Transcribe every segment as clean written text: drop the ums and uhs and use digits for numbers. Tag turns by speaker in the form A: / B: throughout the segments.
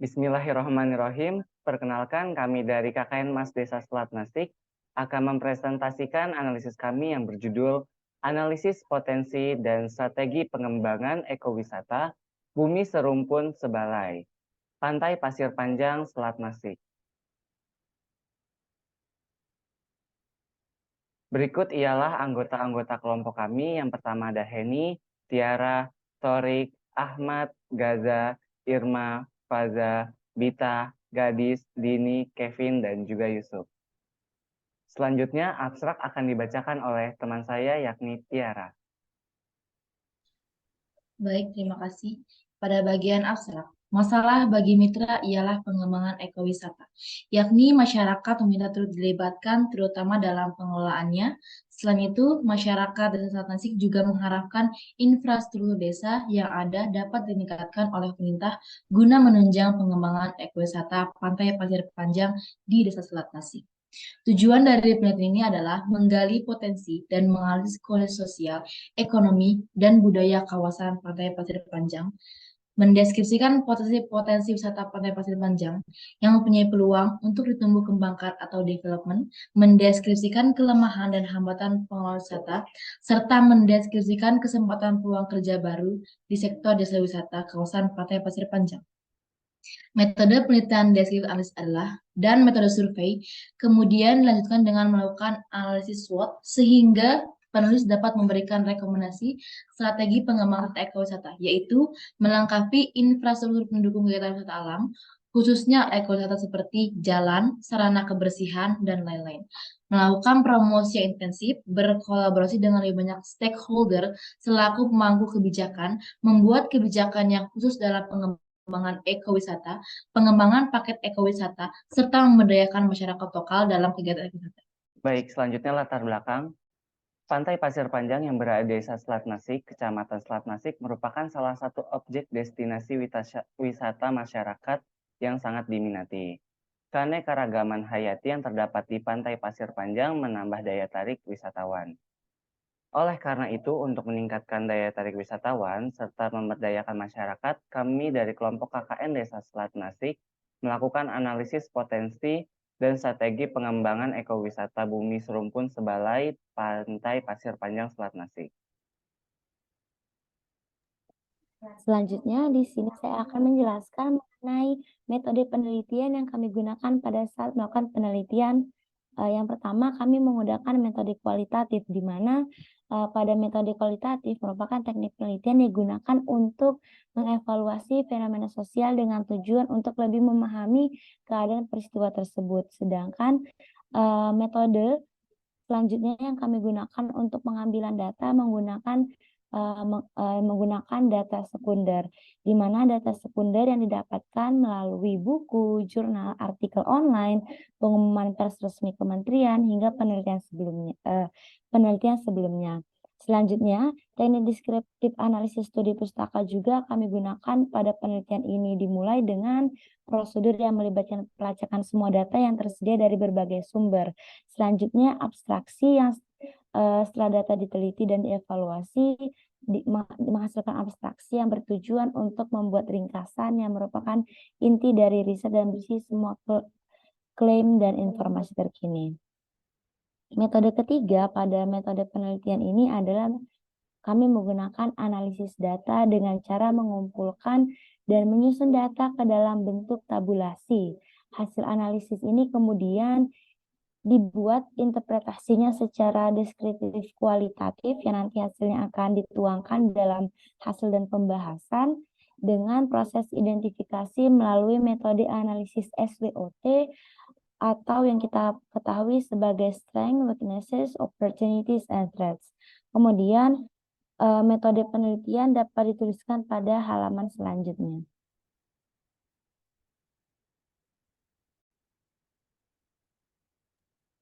A: Bismillahirrahmanirrahim. Perkenalkan, kami dari KKN Mas Desa Selat Nasik akan mempresentasikan analisis kami yang berjudul Analisis Potensi dan Strategi Pengembangan Ekowisata Bumi Serumpun Sebalai, Pantai Pasir Panjang, Selat Nasik. Berikut ialah anggota-anggota kelompok kami. Yang pertama ada Heni, Tiara, Torik, Ahmad, Gaza, Irma, Faza, Bita, Gadis, Dini, Kevin, dan juga Yusuf. Selanjutnya, abstrak akan dibacakan oleh teman saya yakni Tiara.
B: Baik, terima kasih. Pada bagian abstrak, masalah bagi mitra ialah pengembangan ekowisata, yakni masyarakat meminta turut dilibatkan terutama dalam pengelolaannya. Selain itu, masyarakat desa Selat Nasik juga mengharapkan infrastruktur desa yang ada dapat ditingkatkan oleh pemerintah guna menunjang pengembangan ekowisata Pantai Pasir Panjang di desa Selat Nasik. Tujuan dari penelitian ini adalah menggali potensi dan menganalisis kondisi sosial, ekonomi, dan budaya kawasan Pantai Pasir Panjang, mendeskripsikan potensi-potensi wisata Pantai Pasir Panjang yang mempunyai peluang untuk ditumbuh kembangkan atau development, mendeskripsikan kelemahan dan hambatan pengelolaan wisata, serta mendeskripsikan kesempatan peluang kerja baru di sektor desa wisata kawasan Pantai Pasir Panjang. Metode penelitian deskriptif analis adalah dan metode survei, kemudian dilanjutkan dengan melakukan analisis SWOT sehingga penulis dapat memberikan rekomendasi strategi pengembangan ekowisata, yaitu melengkapi infrastruktur pendukung kegiatan wisata alam, khususnya ekowisata seperti jalan, sarana kebersihan, dan lain-lain. Melakukan promosi yang intensif, berkolaborasi dengan lebih banyak stakeholder selaku pemangku kebijakan, membuat kebijakan yang khusus dalam pengembangan ekowisata, pengembangan paket ekowisata, serta memberdayakan masyarakat lokal dalam kegiatan ekowisata.
A: Baik, selanjutnya latar belakang. Pantai Pasir Panjang yang berada di Desa Selat Nasik, Kecamatan Selat Nasik, merupakan salah satu objek destinasi wisata masyarakat yang sangat diminati. Keanekaragaman hayati yang terdapat di Pantai Pasir Panjang menambah daya tarik wisatawan. Oleh karena itu, untuk meningkatkan daya tarik wisatawan serta memberdayakan masyarakat, kami dari kelompok KKN Desa Selat Nasik melakukan analisis potensi dan strategi pengembangan ekowisata Bumi Serumpun Sebalai Pantai Pasir Panjang Selat Nasik.
C: Selanjutnya, di sini saya akan menjelaskan mengenai metode penelitian yang kami gunakan pada saat melakukan penelitian. Yang pertama, kami menggunakan metode kualitatif, di mana pada metode kualitatif merupakan teknik penelitian yang digunakan untuk mengevaluasi fenomena sosial dengan tujuan untuk lebih memahami keadaan peristiwa tersebut. Sedangkan metode selanjutnya yang kami gunakan untuk pengambilan data menggunakan data sekunder, di mana data sekunder yang didapatkan melalui buku, jurnal, artikel online, pengumuman pers resmi kementerian, hingga penelitian sebelumnya. Selanjutnya, teknik deskriptif analisis studi pustaka juga kami gunakan pada penelitian ini, dimulai dengan prosedur yang melibatkan pelacakan semua data yang tersedia dari berbagai sumber. Selanjutnya, abstraksi yang setelah data diteliti dan dievaluasi, menghasilkan abstraksi yang bertujuan untuk membuat ringkasan yang merupakan inti dari riset dan berisi semua klaim dan informasi terkini. Metode ketiga pada metode penelitian ini adalah kami menggunakan analisis data dengan cara mengumpulkan dan menyusun data ke dalam bentuk tabulasi. Hasil analisis ini kemudian dibuat interpretasinya secara deskriptif kualitatif yang nanti hasilnya akan dituangkan dalam hasil dan pembahasan dengan proses identifikasi melalui metode analisis SWOT atau yang kita ketahui sebagai Strengths, Weaknesses, Opportunities, and Threats. Kemudian metode penelitian dapat dituliskan pada halaman selanjutnya.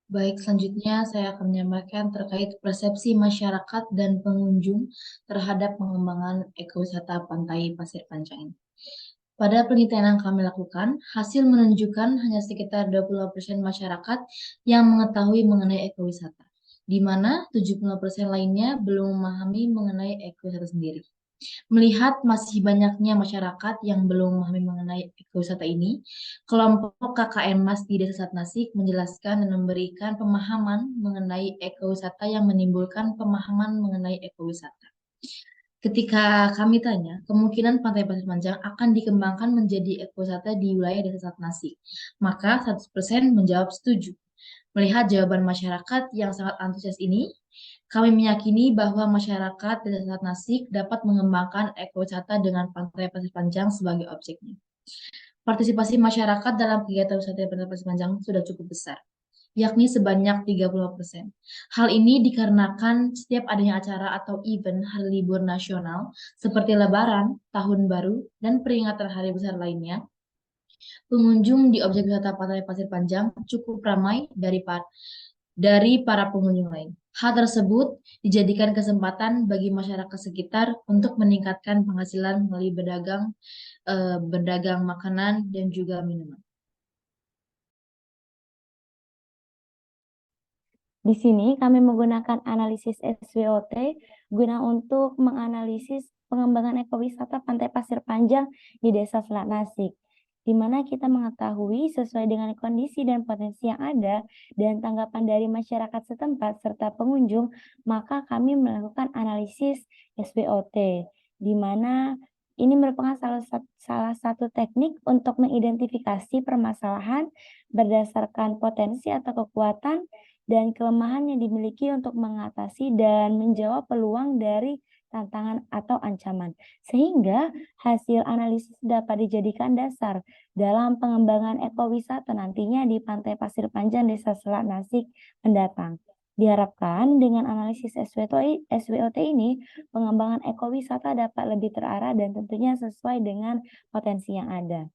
B: Baik, selanjutnya saya akan menyampaikan terkait persepsi masyarakat dan pengunjung terhadap pengembangan ekowisata Pantai Pasir Panjang ini. Pada penelitian yang kami lakukan, hasil menunjukkan hanya sekitar 20% masyarakat yang mengetahui mengenai ekowisata, di mana 70% lainnya belum memahami mengenai ekowisata sendiri. Melihat masih banyaknya masyarakat yang belum memahami mengenai ekowisata ini, kelompok KKN Mas di Desa Satnasik menjelaskan dan memberikan pemahaman mengenai ekowisata yang menimbulkan pemahaman mengenai ekowisata. Ketika kami tanya, kemungkinan Pantai Pasir Panjang akan dikembangkan menjadi ekowisata di wilayah Desa Satnasik, maka 100% menjawab setuju. Melihat jawaban masyarakat yang sangat antusias ini, kami meyakini bahwa masyarakat Desa Satnasik dapat mengembangkan ekowisata dengan Pantai Pasir Panjang sebagai objeknya. Partisipasi masyarakat dalam kegiatan wisata di Pantai Pasir Panjang sudah cukup besar, yakni sebanyak 30%. Hal ini dikarenakan setiap adanya acara atau event hari libur nasional seperti Lebaran, Tahun Baru, dan peringatan hari besar lainnya, pengunjung di objek wisata Pantai Pasir Panjang cukup ramai dari para pengunjung lain. Hal tersebut dijadikan kesempatan bagi masyarakat sekitar untuk meningkatkan penghasilan melalui berdagang makanan dan juga minuman.
C: Di sini kami menggunakan analisis SWOT guna untuk menganalisis pengembangan ekowisata Pantai Pasir Panjang di Desa Selatnasik, di mana kita mengetahui sesuai dengan kondisi dan potensi yang ada dan tanggapan dari masyarakat setempat serta pengunjung, maka kami melakukan analisis SWOT, di mana ini merupakan salah satu teknik untuk mengidentifikasi permasalahan berdasarkan potensi atau kekuatan dan kelemahan yang dimiliki untuk mengatasi dan menjawab peluang dari tantangan atau ancaman. Sehingga hasil analisis dapat dijadikan dasar dalam pengembangan ekowisata nantinya di Pantai Pasir Panjang Desa Selatnasik mendatang. Diharapkan dengan analisis SWOT ini, pengembangan ekowisata dapat lebih terarah dan tentunya sesuai dengan potensi yang ada.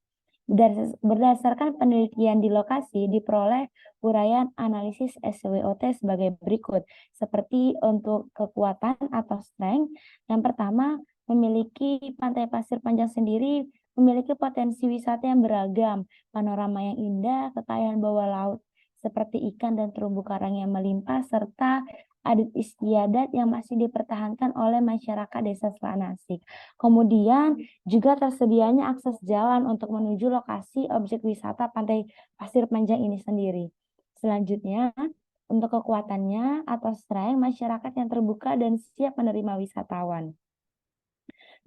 C: Berdasarkan penelitian di lokasi, diperoleh uraian analisis SWOT sebagai berikut. Seperti untuk kekuatan atau strength, yang pertama, memiliki Pantai Pasir Panjang sendiri memiliki potensi wisata yang beragam, panorama yang indah, kekayaan bawah laut seperti ikan dan terumbu karang yang melimpah, serta adat istiadat yang masih dipertahankan oleh masyarakat Desa Selatnasik. Kemudian juga tersedianya akses jalan untuk menuju lokasi objek wisata Pantai Pasir Panjang ini sendiri. Selanjutnya, untuk kekuatannya atau strength, masyarakat yang terbuka dan siap menerima wisatawan.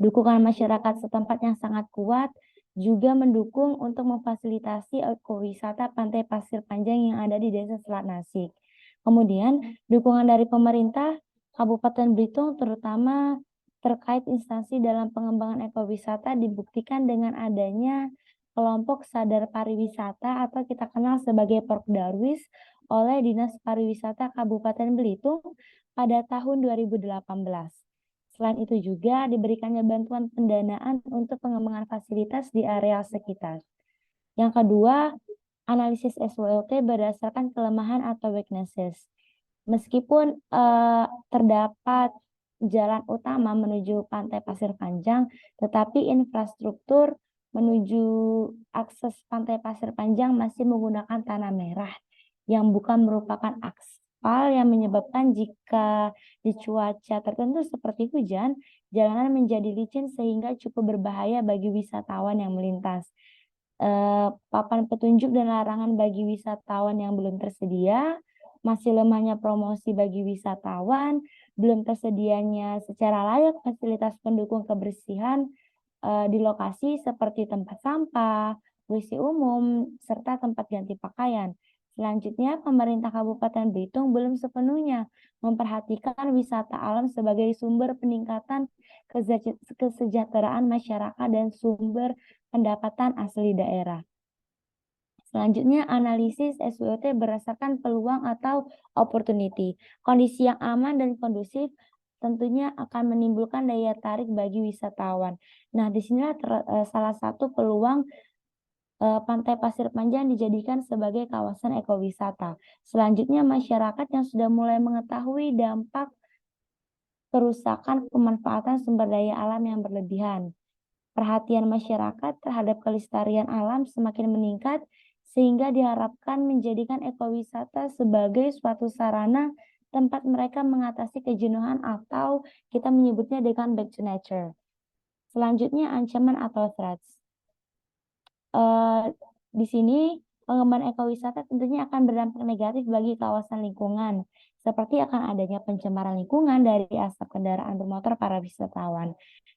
C: Dukungan masyarakat setempat yang sangat kuat juga mendukung untuk memfasilitasi ekowisata Pantai Pasir Panjang yang ada di Desa Selatnasik. Kemudian, dukungan dari pemerintah Kabupaten Belitung terutama terkait instansi dalam pengembangan ekowisata dibuktikan dengan adanya kelompok sadar pariwisata atau kita kenal sebagai Porkdarwis oleh Dinas Pariwisata Kabupaten Belitung pada tahun 2018. Selain itu juga diberikannya bantuan pendanaan untuk pengembangan fasilitas di area sekitar. Yang kedua, analisis SWOT berdasarkan kelemahan atau weaknesses. Meskipun terdapat jalan utama menuju Pantai Pasir Panjang, tetapi infrastruktur menuju akses Pantai Pasir Panjang masih menggunakan tanah merah yang bukan merupakan aspal yang menyebabkan jika di cuaca tertentu seperti hujan, jalanan menjadi licin sehingga cukup berbahaya bagi wisatawan yang melintas. Papan petunjuk dan larangan bagi wisatawan yang belum tersedia, masih lemahnya promosi bagi wisatawan, belum tersedianya secara layak fasilitas pendukung kebersihan di lokasi seperti tempat sampah, WC umum, serta tempat ganti pakaian. Selanjutnya, pemerintah Kabupaten Belitung belum sepenuhnya memperhatikan wisata alam sebagai sumber peningkatan kesejahteraan masyarakat dan sumber pendapatan asli daerah. Selanjutnya, analisis SWOT berdasarkan peluang atau opportunity. Kondisi yang aman dan kondusif tentunya akan menimbulkan daya tarik bagi wisatawan. Nah, di sinilah salah satu peluang Pantai Pasir Panjang dijadikan sebagai kawasan ekowisata. Selanjutnya, masyarakat yang sudah mulai mengetahui dampak kerusakan pemanfaatan sumber daya alam yang berlebihan. Perhatian masyarakat terhadap kelestarian alam semakin meningkat sehingga diharapkan menjadikan ekowisata sebagai suatu sarana tempat mereka mengatasi kejenuhan atau kita menyebutnya dengan back to nature. Selanjutnya ancaman atau threats. Di sini pengembangan ekowisata tentunya akan berdampak negatif bagi kawasan lingkungan, seperti akan adanya pencemaran lingkungan dari asap kendaraan bermotor para wisatawan.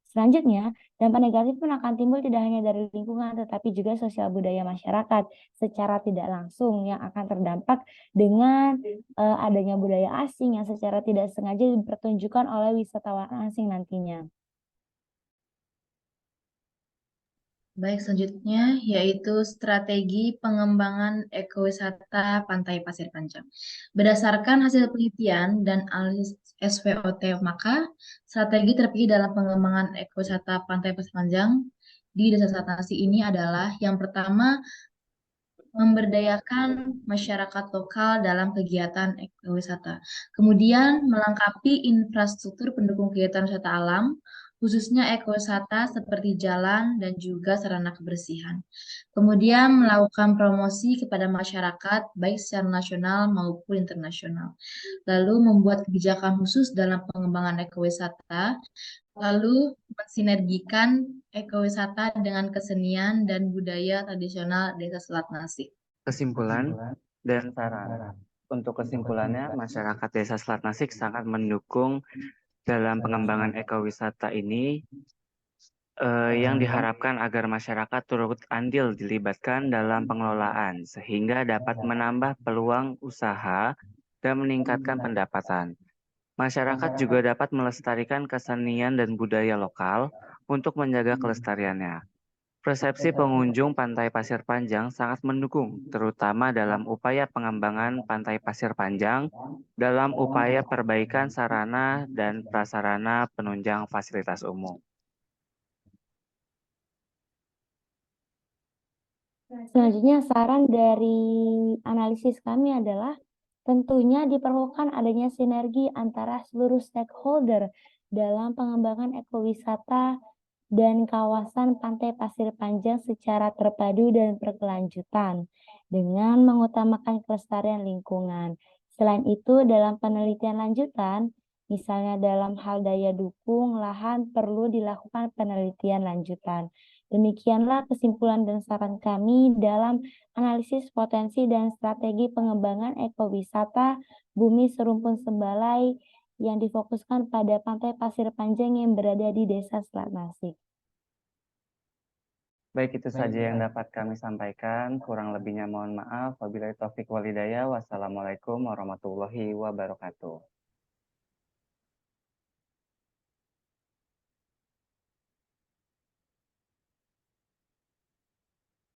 C: Selanjutnya, dampak negatif pun akan timbul tidak hanya dari lingkungan, tetapi juga sosial budaya masyarakat secara tidak langsung yang akan terdampak dengan adanya budaya asing yang secara tidak sengaja dipertunjukkan oleh wisatawan asing nantinya.
B: Baik, selanjutnya yaitu strategi pengembangan ekowisata Pantai Pasir Panjang. Berdasarkan hasil penelitian dan analisis SWOT, maka strategi terpilih dalam pengembangan ekowisata Pantai Pasir Panjang di Desa Selat Nasi ini adalah yang pertama, memberdayakan masyarakat lokal dalam kegiatan ekowisata. Kemudian melengkapi infrastruktur pendukung kegiatan wisata alam, khususnya ekowisata seperti jalan dan juga sarana kebersihan. Kemudian melakukan promosi kepada masyarakat baik secara nasional maupun internasional. Lalu membuat kebijakan khusus dalam pengembangan ekowisata. Lalu mensinergikan ekowisata dengan kesenian dan budaya tradisional Desa Selat Nasi.
A: Kesimpulan dan saran. Untuk kesimpulannya, masyarakat Desa Selat Nasik sangat mendukung dalam pengembangan ekowisata ini yang diharapkan agar masyarakat turut andil dilibatkan dalam pengelolaan sehingga dapat menambah peluang usaha dan meningkatkan pendapatan. Masyarakat juga dapat melestarikan kesenian dan budaya lokal untuk menjaga kelestariannya. Persepsi pengunjung Pantai Pasir Panjang sangat mendukung, terutama dalam upaya pengembangan Pantai Pasir Panjang, dalam upaya perbaikan sarana dan prasarana penunjang fasilitas umum.
C: Selanjutnya, saran dari analisis kami adalah tentunya diperlukan adanya sinergi antara seluruh stakeholder dalam pengembangan ekowisata dan kawasan Pantai Pasir Panjang secara terpadu dan berkelanjutan dengan mengutamakan kelestarian lingkungan. Selain itu, dalam penelitian lanjutan, misalnya dalam hal daya dukung lahan, perlu dilakukan penelitian lanjutan. Demikianlah kesimpulan dan saran kami dalam analisis potensi dan strategi pengembangan ekowisata Bumi Serumpun Sembalai yang difokuskan pada Pantai Pasir Panjang yang berada di Desa Selat Nasik.
A: Baik, itu saja yang dapat kami sampaikan. Kurang lebihnya mohon maaf. Wabillahi taufiq wal hidayah. Wassalamualaikum warahmatullahi wabarakatuh.